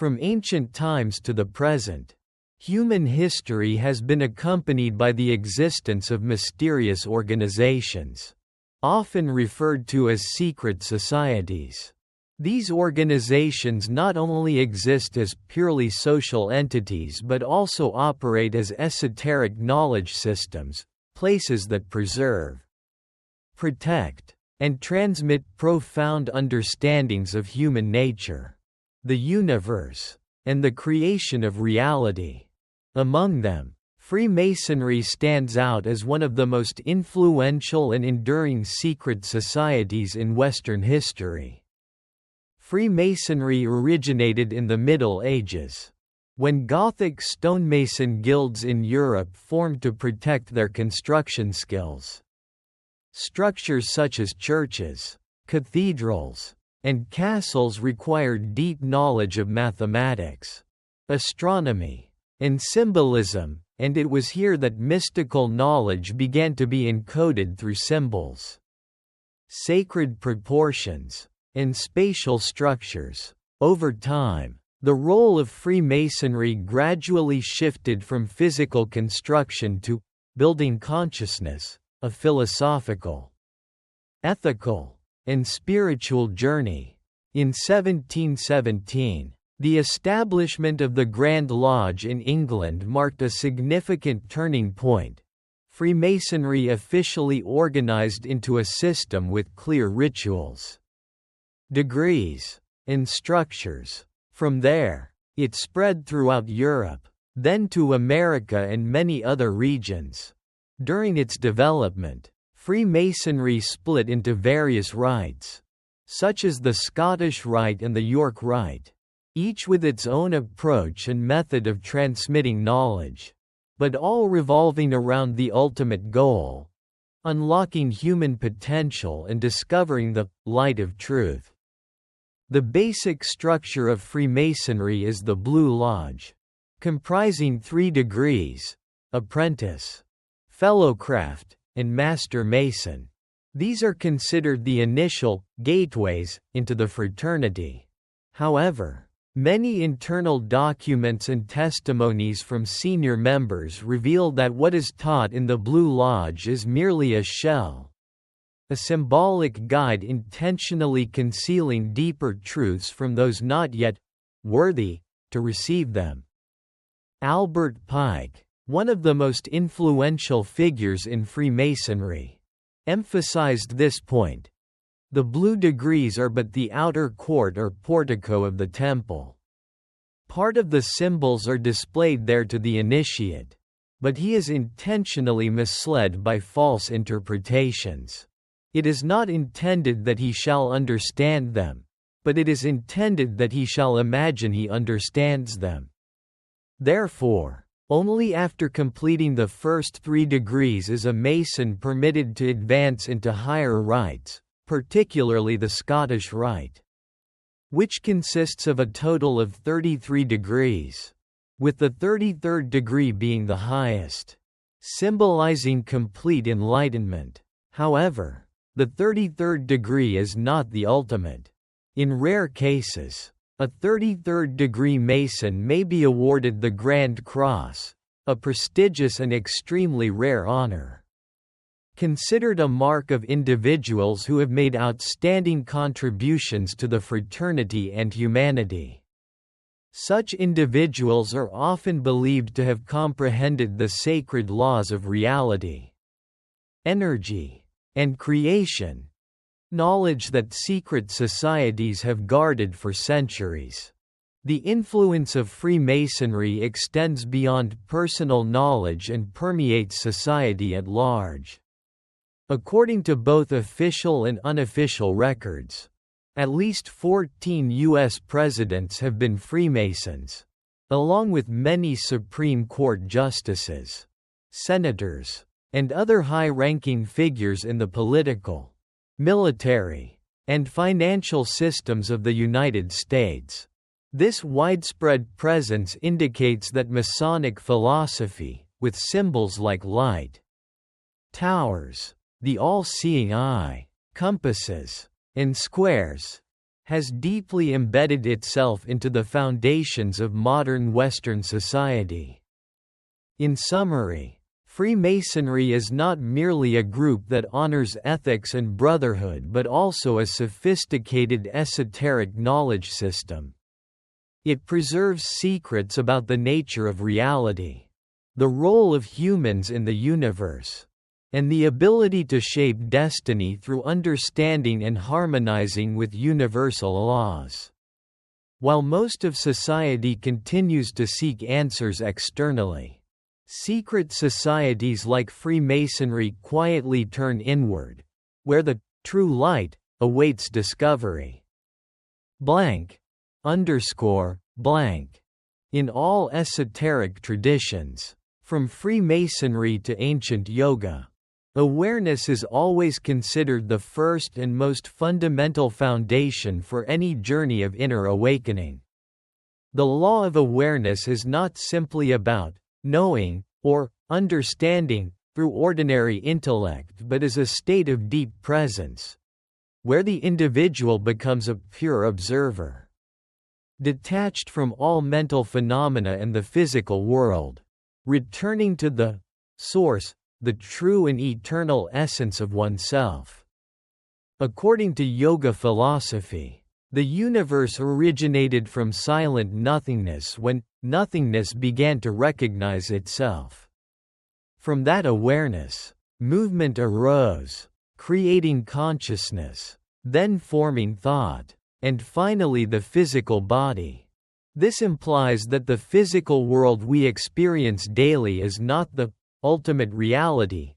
From ancient times to the present, human history has been accompanied by the existence of mysterious organizations, often referred to as secret societies. These organizations not only exist as purely social entities but also operate as esoteric knowledge systems, places that preserve, protect, and transmit profound understandings of human nature, the universe, and the creation of reality. Among them, Freemasonry stands out as one of the most influential and enduring secret societies in Western history. Freemasonry originated in the Middle Ages, when Gothic stonemason guilds in Europe formed to protect their construction skills. Structures such as churches, cathedrals, and castles required deep knowledge of mathematics, astronomy, and symbolism, and it was here that mystical knowledge began to be encoded through symbols, sacred proportions, and spatial structures. Over time, the role of Freemasonry gradually shifted from physical construction to building consciousness, a philosophical, ethical, and spiritual journey. In 1717, the establishment of the Grand Lodge in England marked a significant turning point. Freemasonry officially organized into a system with clear rituals, degrees, and structures. From there, it spread throughout Europe, then to America and many other regions. During its development, Freemasonry split into various rites, such as the Scottish Rite and the York Rite, each with its own approach and method of transmitting knowledge, but all revolving around the ultimate goal: unlocking human potential and discovering the light of truth. The basic structure of Freemasonry is the Blue Lodge, comprising 3 degrees: apprentice, fellowcraft, and master mason. These are considered the initial gateways into the fraternity. However, many internal documents and testimonies from senior members reveal that what is taught in the Blue Lodge is merely a shell, a symbolic guide intentionally concealing deeper truths from those not yet worthy to receive them. Albert Pike, one of the most influential figures in Freemasonry, emphasized this point. The blue degrees are but the outer court or portico of the temple. Part of the symbols are displayed there to the initiate, but he is intentionally misled by false interpretations. It is not intended that he shall understand them, but it is intended that he shall imagine he understands them. Therefore, only after completing the first 3 degrees is a Mason permitted to advance into higher rites, particularly the Scottish Rite, which consists of a total of 33 degrees, with the 33rd degree being the highest, symbolizing complete enlightenment. However, the 33rd degree is not the ultimate. In rare cases, a 33rd degree Mason may be awarded the Grand Cross, a prestigious and extremely rare honor, considered a mark of individuals who have made outstanding contributions to the fraternity and humanity. Such individuals are often believed to have comprehended the sacred laws of reality, energy, and creation, knowledge that secret societies have guarded for centuries. The influence of Freemasonry extends beyond personal knowledge and permeates society at large. According to both official and unofficial records, at least 14 U.S. presidents have been Freemasons, along with many Supreme Court justices, senators, and other high-ranking figures in the political, military, and financial systems of the United States. This widespread presence indicates that Masonic philosophy, with symbols like light, towers, the all-seeing eye, compasses, and squares, has deeply embedded itself into the foundations of modern Western society. In summary, Freemasonry is not merely a group that honors ethics and brotherhood but also a sophisticated esoteric knowledge system. It preserves secrets about the nature of reality, the role of humans in the universe, and the ability to shape destiny through understanding and harmonizing with universal laws. While most of society continues to seek answers externally, secret societies like Freemasonry quietly turn inward, where the true light awaits discovery. ___. In all esoteric traditions, from Freemasonry to ancient yoga, awareness is always considered the first and most fundamental foundation for any journey of inner awakening. The law of awareness is not simply about knowing, or understanding, through ordinary intellect but is a state of deep presence, where the individual becomes a pure observer. Detached from all mental phenomena and the physical world, returning to the source, the true and eternal essence of oneself. According to yoga philosophy, the universe originated from silent nothingness when nothingness began to recognize itself. From that awareness, movement arose, creating consciousness, then forming thought, and finally the physical body. This implies that the physical world we experience daily is not the ultimate reality,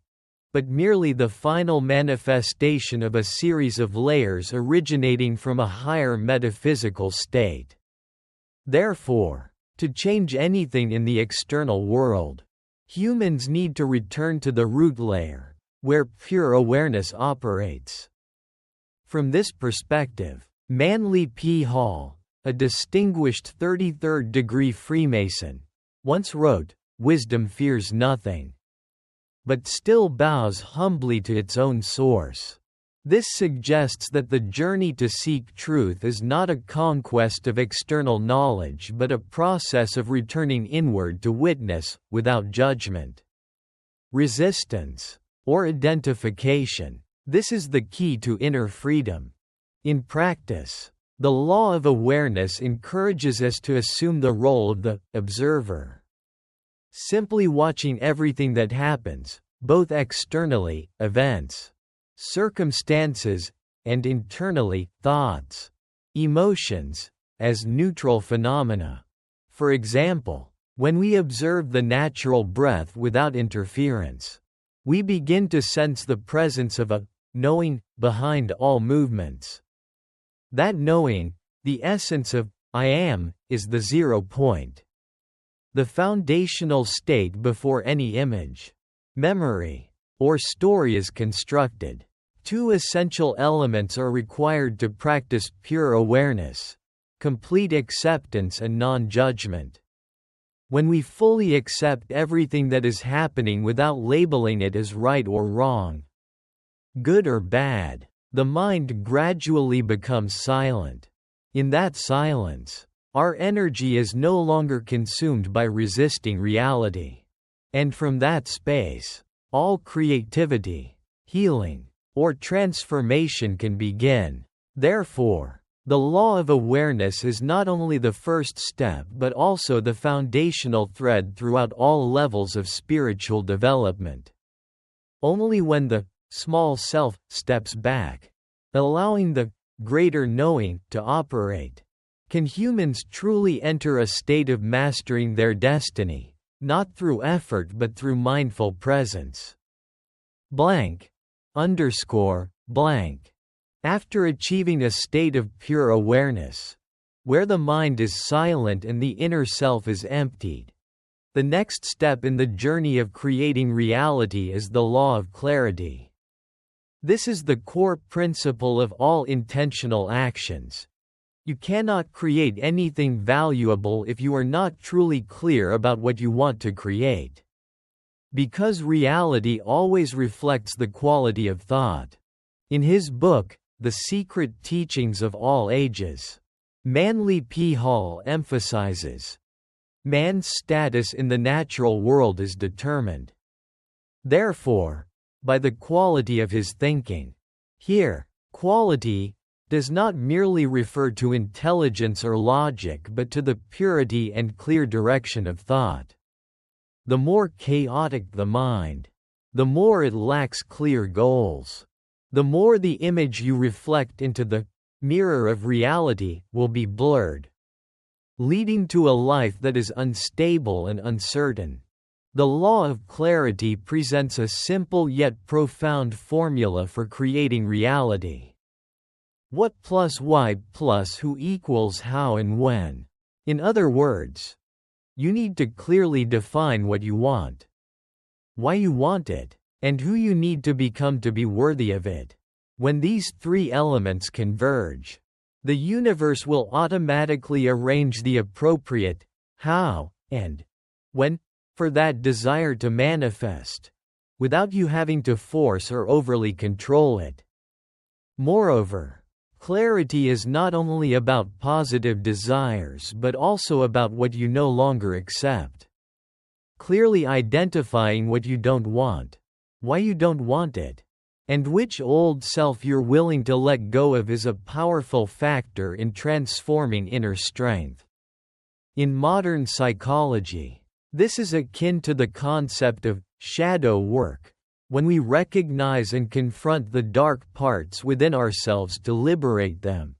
but merely the final manifestation of a series of layers originating from a higher metaphysical state. Therefore, to change anything in the external world, humans need to return to the root layer, where pure awareness operates. From this perspective, Manly P. Hall, a distinguished 33rd-degree Freemason, once wrote, "Wisdom fears nothing, but still bows humbly to its own source." This suggests that the journey to seek truth is not a conquest of external knowledge but a process of returning inward to witness, without judgment, resistance, or identification. This is the key to inner freedom. In practice, the law of awareness encourages us to assume the role of the observer. Simply watching everything that happens, both externally, events, circumstances, and internally, thoughts, emotions, as neutral phenomena. For example, when we observe the natural breath without interference, we begin to sense the presence of a knowing behind all movements. That knowing, the essence of I am, is the 0 point. The foundational state before any image, memory, or story is constructed. Two essential elements are required to practice pure awareness: complete acceptance and non-judgment. When we fully accept everything that is happening without labeling it as right or wrong, good or bad, the mind gradually becomes silent. In that silence, our energy is no longer consumed by resisting reality. And from that space, all creativity, healing, or transformation can begin. Therefore, the law of awareness is not only the first step but also the foundational thread throughout all levels of spiritual development. Only when the small self steps back, allowing the greater knowing to operate, can humans truly enter a state of mastering their destiny, not through effort but through mindful presence. __. After achieving a state of pure awareness, where the mind is silent and the inner self is emptied, the next step in the journey of creating reality is the law of clarity. This is the core principle of all intentional actions. You cannot create anything valuable if you are not truly clear about what you want to create. Because reality always reflects the quality of thought. In his book, The Secret Teachings of All Ages. Manly P. Hall emphasizes, man's status in the natural world is determined, therefore, by the quality of his thinking. Here, quality does not merely refer to intelligence or logic but to the purity and clear direction of thought. The more chaotic the mind, the more it lacks clear goals. The more the image you reflect into the mirror of reality will be blurred, leading to a life that is unstable and uncertain. The law of clarity presents a simple yet profound formula for creating reality. What plus why plus who equals how and when. In other words, you need to clearly define what you want, why you want it, and who you need to become to be worthy of it. When these three elements converge, the universe will automatically arrange the appropriate how and when for that desire to manifest, without you having to force or overly control it. Moreover, clarity is not only about positive desires but also about what you no longer accept. Clearly identifying what you don't want, why you don't want it, and which old self you're willing to let go of is a powerful factor in transforming inner strength. In modern psychology, this is akin to the concept of shadow work, when we recognize and confront the dark parts within ourselves to liberate them.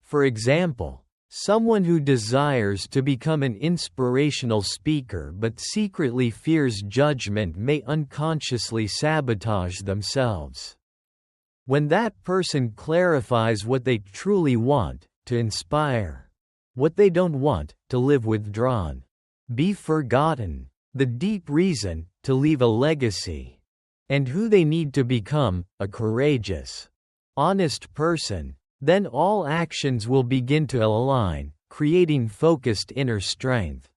For example, someone who desires to become an inspirational speaker but secretly fears judgment may unconsciously sabotage themselves. When that person clarifies what they truly want, to inspire, what they don't want, to live withdrawn, be forgotten, the deep reason, to leave a legacy, and who they need to become, a courageous, honest person, then all actions will begin to align, creating focused inner strength.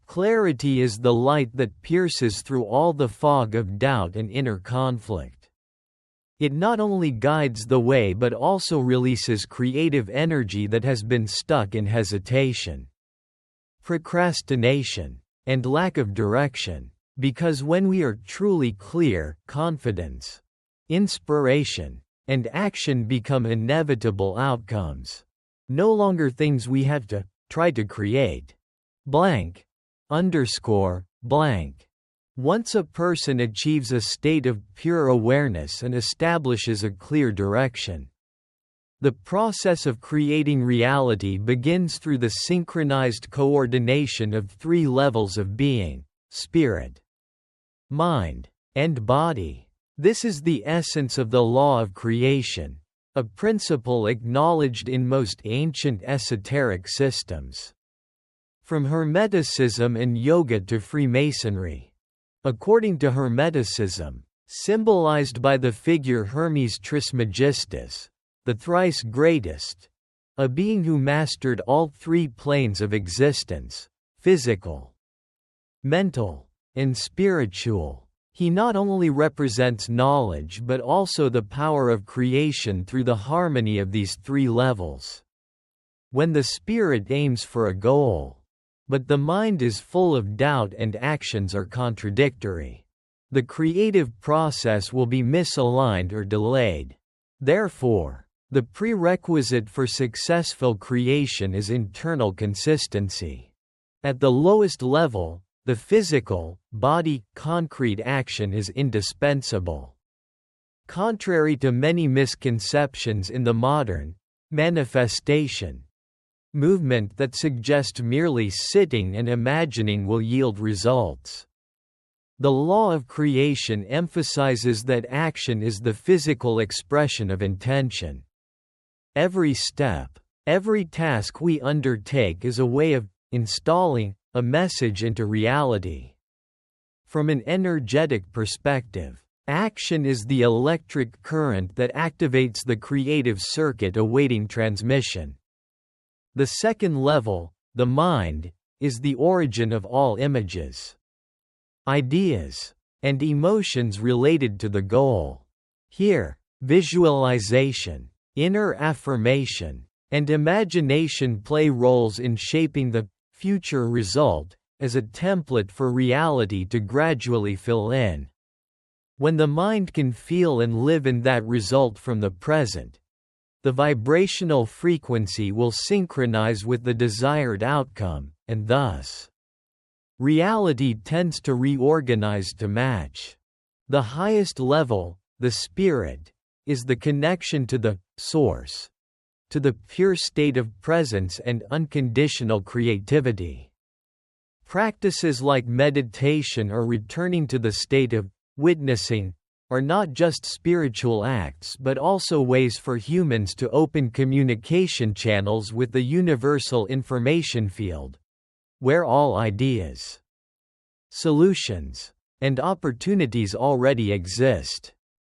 Clarity is the light that pierces through all the fog of doubt and inner conflict. It not only guides the way but also releases creative energy that has been stuck in hesitation, procrastination, and lack of direction. Because when we are truly clear, confidence, inspiration, and action become inevitable outcomes. No longer things we have to try to create. Blank. Blank. Once a person achieves a state of pure awareness and establishes a clear direction, the process of creating reality begins through the synchronized coordination of three levels of being: spirit, mind, and body. This is the essence of the law of creation, a principle acknowledged in most ancient esoteric systems. From Hermeticism and yoga to Freemasonry. According to Hermeticism, symbolized by the figure Hermes Trismegistus, the thrice greatest, a being who mastered all three planes of existence, physical, mental, and spiritual, he not only represents knowledge but also the power of creation through the harmony of these three levels. When the spirit aims for a goal, but the mind is full of doubt and actions are contradictory, the creative process will be misaligned or delayed. Therefore, the prerequisite for successful creation is internal consistency. At the lowest level, the physical, body, concrete action is indispensable. Contrary to many misconceptions in the modern manifestation movement that suggest merely sitting and imagining will yield results, the law of creation emphasizes that action is the physical expression of intention. Every step, every task we undertake is a way of installing a message into reality. From an energetic perspective, action is the electric current that activates the creative circuit awaiting transmission. The second level, the mind, is the origin of all images, ideas, and emotions related to the goal. Here, Visualization, inner affirmation, and imagination play roles in shaping the future result as a template for reality to gradually fill in. When the mind can feel and live in that result from the present, the vibrational frequency will synchronize with the desired outcome, and thus, reality tends to reorganize to match. The highest level, the spirit, is the connection to the source, to the pure state of presence and unconditional creativity. Practices like meditation or returning to the state of witnessing are not just spiritual acts but also ways for humans to open communication channels with the universal information field, where all ideas, solutions, and opportunities already exist.